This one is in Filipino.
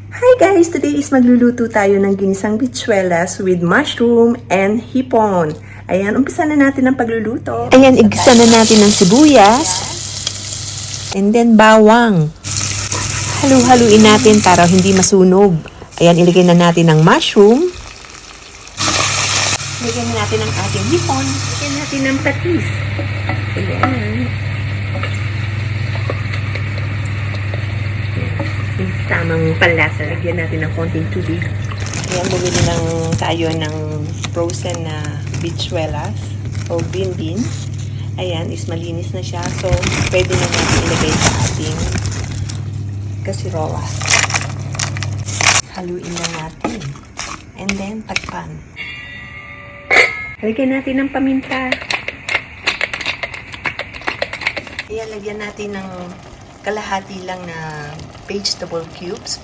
Hi guys! Today is magluluto tayo ng ginisang bichuelas with mushroom and hipon. Ayan, umpisa na natin ang pagluluto. Ayan, igisa na natin ng sibuyas. And then bawang. Halu-haluin natin para hindi masunog. Ayan, ilagay na natin ang mushroom. Ilagay na natin ang ating hipon. Ilagay natin ang patis. Ayan. Tamang panlasa. Lagyan natin ng konting tubig. Ayan, bumili tayo ng frozen na bichuelas o green beans. Ayan, is malinis na siya. So, pwede na natin ilagay sa ating kasirola. Haluin lang natin. And then, takpan. Lagyan natin ng paminta. Ayan, lagyan natin ng kalahati lang na vegetable cubes